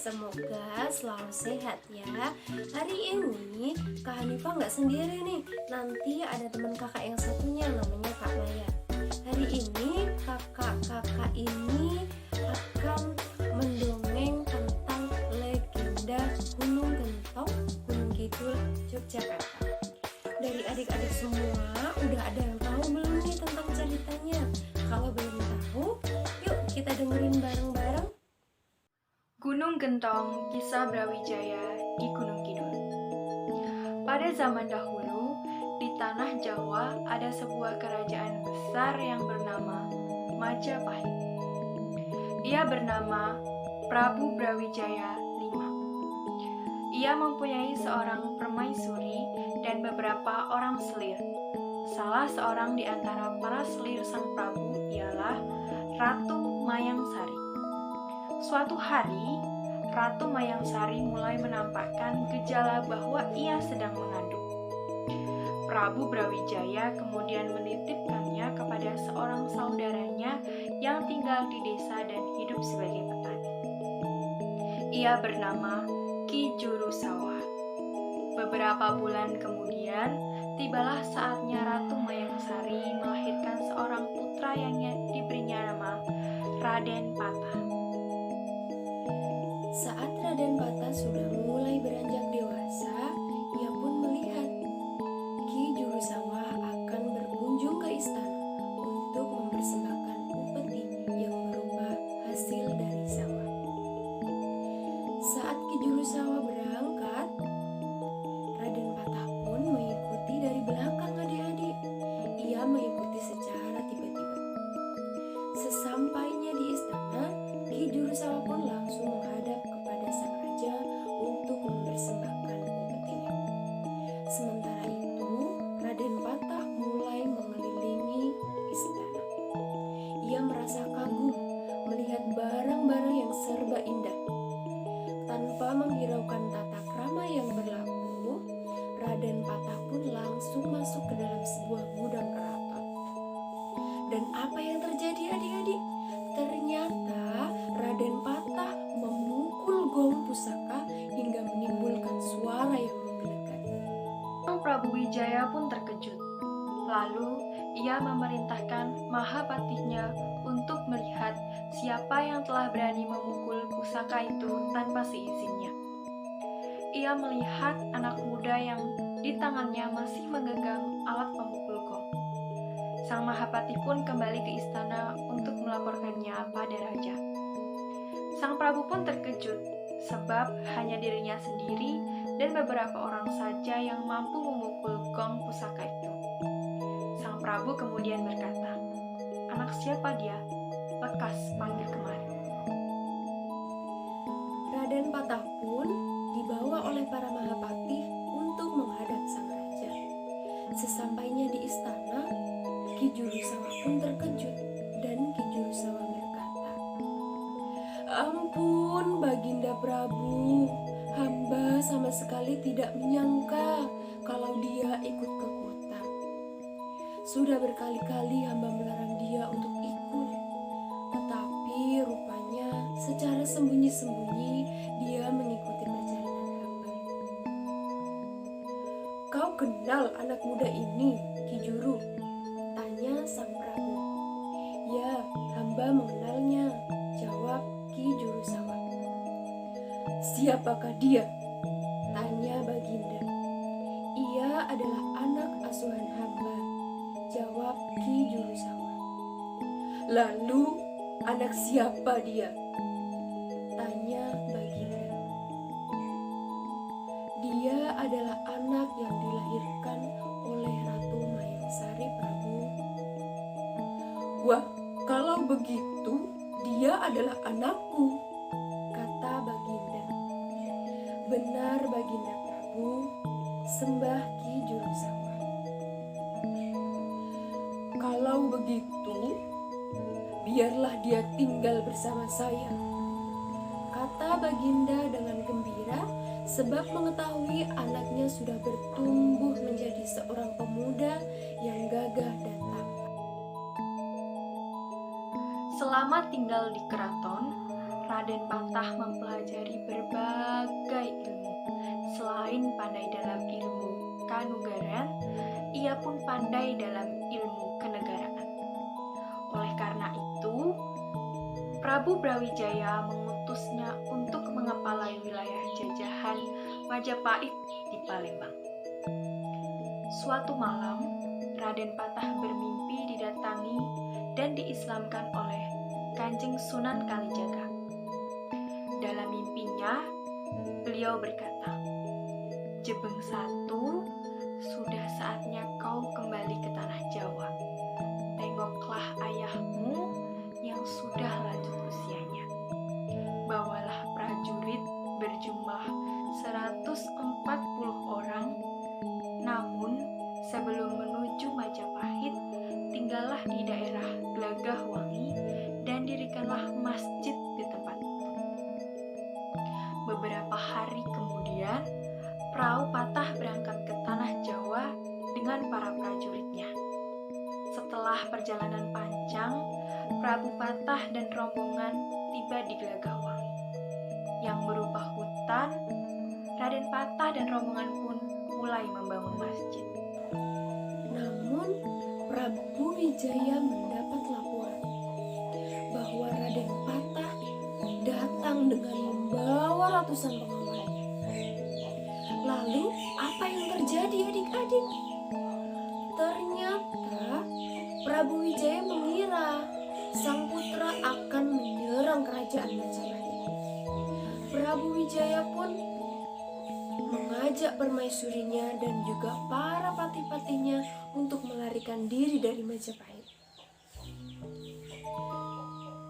semoga selalu sehat ya. Hari ini Kak Hanifah nggak sendiri nih, nanti ada teman kakak yang satunya namanya Kak Maya. Hari ini kakak-kakak ini akan mendongeng tentang legenda Gunung Gentong, Gunung Kidul, Yogyakarta. Dari adik-adik semua udah ada yang tahu belum nih tentang ceritanya? Kalau belum tahu, yuk kita dengerin bareng-bareng. Gunung Gentong, kisah Brawijaya di Gunung Kidul. Pada zaman dahulu, di tanah Jawa ada sebuah kerajaan besar yang bernama Majapahit. Ia bernama Prabu Brawijaya V. Ia mempunyai seorang permaisuri dan beberapa orang selir. Salah seorang di antara para selir sang Prabu ialah Ratu Mayangsari. Suatu hari, Ratu Mayangsari mulai menampakkan gejala bahwa ia sedang mengandung. Prabu Brawijaya kemudian menitipkannya kepada seorang saudaranya yang tinggal di desa dan hidup sebagai petani. Ia bernama Ki Jurusawah. Beberapa bulan kemudian, tibalah saatnya Ratu Mayangsari melahirkan seorang putra yang diberinya nama Raden Patah. Saat Raden Patah sudah mulai beranjak dewasa, ia pun melihat Ki Jurusawah akan berkunjung ke istana untuk mempersembahkan upeti yang berupa hasil dari sawah. Saat Ki Jurusawah berangkat, Raden Patah pun mengikuti dari belakang adik-adik. Ia mengikuti secara tiba-tiba. Sesampainya di istana, Ki Jurusawah pun langsung menghadap kepada sang raja untuk mempersembahkan upetinya. Sementara itu, Raden Patah mulai mengelilingi istana. Ia merasa kagum melihat barang-barang yang serba indah. Tanpa menghiraukan tata krama yang berlaku, Raden Patah pun langsung masuk ke dalam sebuah gudang keraton. Dan apa yang terjadi adik-adik? Ternyata Raden Patah memukul gong pusaka hingga menimbulkan suara yang menggelegar. Sang Prabu Wijaya pun terkejut. Lalu ia memerintahkan Mahapatihnya untuk melihat siapa yang telah berani memukul pusaka itu tanpa seizinnya. Ia melihat anak muda yang di tangannya masih menggenggam alat pemukul gong. Sang Mahapatih pun kembali ke istana untuk melaporkannya pada raja. Sang Prabu pun terkejut, sebab hanya dirinya sendiri dan beberapa orang saja yang mampu memukul gong pusaka itu. Sang Prabu kemudian berkata, "Anak siapa dia? Lekas panggil kemari." Raden Patah pun dibawa oleh para Mahapatih untuk menghadap sang raja. Sesampainya di istana, Ki Jurusawah pun terkejut dan Ki Jurusawah berkata, "Ampun Baginda Prabu, hamba sama sekali tidak menyangka kalau dia ikut ke kota. Sudah berkali-kali hamba melarang dia untuk ikut, tetapi rupanya secara sembunyi-sembunyi dia mengikuti perjalanan hamba." "Kau kenal anak muda ini, Ki Juru?" tanya sang Prabu. "Ya, hamba mengenalnya," jawab Ki Jurusawah. "Siapakah dia?" tanya Baginda. "Ia adalah anak asuhan hamba," jawab Ki Jurusawah. "Lalu anak siapa dia?" tanya Baginda. "Dia adalah anak yang dilahirkan oleh Ratu Mayangsari, Prabu." "Wah, kalau begitu dia adalah anakku," kata Baginda. "Benar Baginda Prabu," sembah Ki Jurusawah. "Kalau begitu, biarlah dia tinggal bersama saya," kata Baginda dengan gembira, sebab mengetahui anaknya sudah bertumbuh menjadi seorang pemuda yang gagah dan tampan. Selama tinggal di keraton, Raden Patah mempelajari berbagai ilmu. Selain pandai dalam ilmu kanugaraan, ia pun pandai dalam ilmu kenegaraan. Oleh karena itu, Prabu Brawijaya mengutusnya untuk mengepalai wilayah jajahan Majapahit di Palembang. Suatu malam, Raden Patah bermimpi didatangi dan diislamkan oleh Kanjeng Sunan Kalijaga. Dalam mimpinya, beliau berkata, "Jebeng Satu, sudah saatnya kau kembali ke tanah Jawa. Tengoklah ayahmu yang sudah lanjut usianya. Bawalah prajurit berjumlah 140 orang. Namun, sebelum menuju Majapahit, tinggallah di daerah Glagahwangi dan dirikanlah masjid di tempat itu." Beberapa hari kemudian, perahu Patah berangkat ke tanah Jawa dengan para prajuritnya. Setelah perjalanan panjang, Prabu Patah dan rombongan tiba di Glagahwangi yang berupa hutan. Raden Patah dan rombongan pun mulai membangun masjid. Namun, Prabu Wijaya mendapat laporan bahwa Raden Patah datang dengan membawa ratusan pengawalnya. Lalu, apa yang terjadi adik-adik? Ternyata Prabu Wijaya mengira sang putra akan menyerang kerajaan Majapahit. Prabu Wijaya pun mengajak permaisurinya dan juga para patih-patihnya untuk melarikan diri dari Majapahit.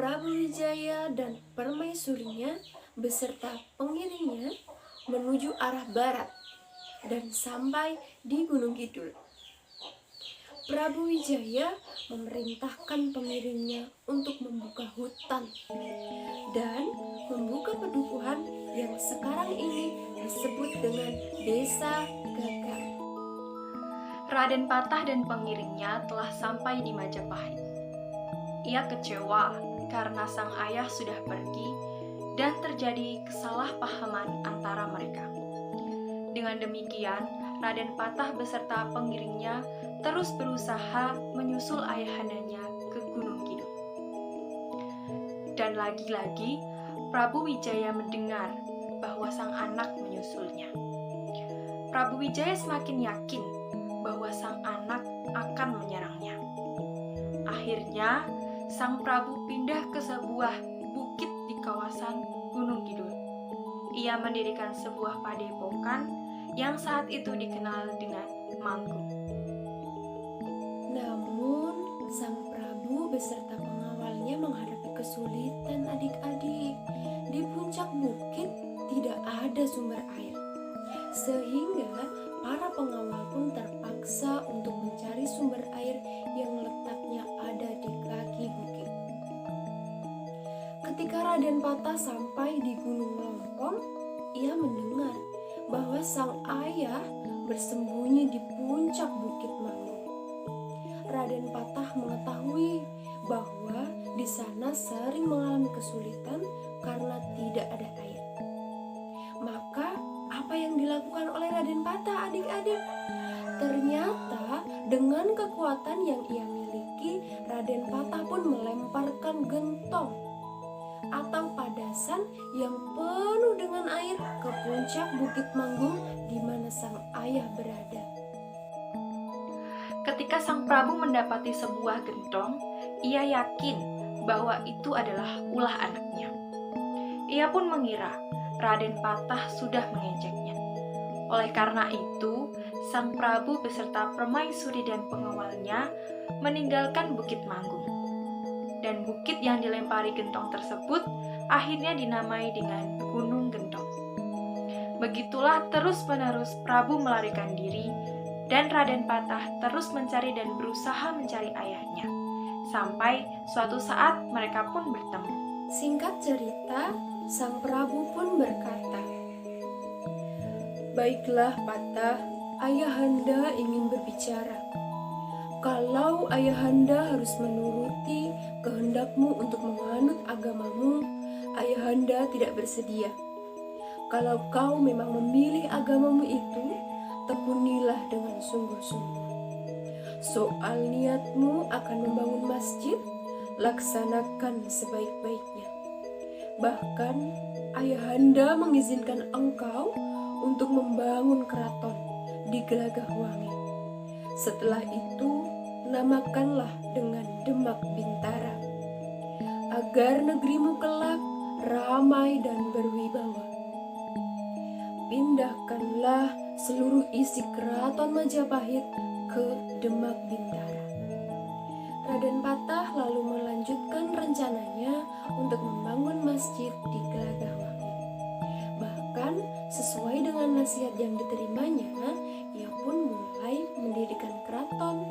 Prabu Wijaya dan permaisurinya beserta pengiringnya menuju arah barat dan sampai di Gunung Kidul. Prabu Wijaya memerintahkan pengiringnya untuk membuka hutan dan membuka pedukuhan yang sekarang ini disebut dengan Desa Gagar. Raden Patah dan pengiringnya telah sampai di Majapahit. Ia kecewa karena sang ayah sudah pergi dan terjadi kesalahpahaman antara mereka. Dengan demikian, Raden Patah beserta pengiringnya terus berusaha menyusul ayahandanya ke Gunung Kidul. Dan lagi-lagi, Prabu Wijaya mendengar bahwa sang anak menyusulnya. Prabu Wijaya semakin yakin bahwa sang anak akan menyerangnya. Akhirnya, sang Prabu pindah ke sebuah bukit di kawasan Gunung Kidul. Ia mendirikan sebuah padepokan yang saat itu dikenal dengan Manggung. Namun, sang Prabu beserta pengawalnya menghadapi kesulitan adik-adik. Di puncak bukit tidak ada sumber air, sehingga para pengawal pun terpaksa untuk mencari sumber air yang letaknya ada di kaki bukit. Ketika Raden Patah sampai di Gunung Lompong, ia mendengar bahwa sang ayah bersembunyi di puncak bukit Manggung. Raden Patah mengetahui bahwa di sana sering mengalami kesulitan karena tidak ada air. Maka, apa yang dilakukan oleh Raden Patah adik-adik? Ternyata dengan kekuatan yang ia miliki, Raden Patah pun melemparkan gentong atau padasan yang penuh dengan air ke puncak bukit Manggung di mana sang ayah berada. Ketika sang Prabu mendapati sebuah gentong, ia yakin bahwa itu adalah ulah anaknya. Ia pun mengira Raden Patah sudah mengejeknya. Oleh karena itu, sang Prabu beserta permaisuri dan pengawalnya meninggalkan Bukit Manggung. Dan bukit yang dilempari gentong tersebut akhirnya dinamai dengan Gunung Gentong. Begitulah terus-menerus Prabu melarikan diri, dan Raden Patah terus mencari dan berusaha mencari ayahnya. Sampai suatu saat mereka pun bertemu. Singkat cerita, sang Prabu pun berkata, "Baiklah Patah, ayahanda ingin berbicara. Kalau ayahanda harus menuruti kehendakmu untuk menganut agamamu, ayahanda tidak bersedia. Kalau kau memang memilih agamamu itu, tekunilah dengan sungguh-sungguh. Soal niatmu akan membangun masjid, laksanakan sebaik-baiknya. Bahkan ayahanda mengizinkan engkau untuk membangun keraton di Gelagahwangi. Setelah itu, namakanlah dengan Demak Bintara, agar negerimu kelak ramai dan berwibawa. Pindahkanlah seluruh isi keraton Majapahit ke Demak Bintara. Raden Patah lalu melanjutkan rencananya untuk membangun masjid di Gelagahwangi. Bahkan sesuai dengan nasihat yang diterimanya, ia pun mulai mendirikan keraton.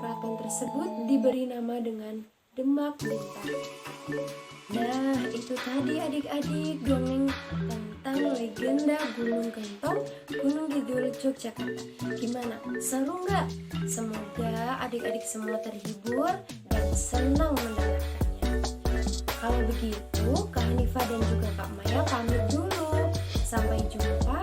Keraton tersebut diberi nama dengan Demak Bintara. Nah, itu tadi adik-adik dongeng tentang legenda Gunung Gentong, Gunung Kidul, Yogyakarta. Gimana? Seru nggak? Semoga adik-adik semua terhibur dan senang mendengarkannya. Kalau begitu, Kak Hanifah dan juga Kak Maya pamit dulu. Sampai jumpa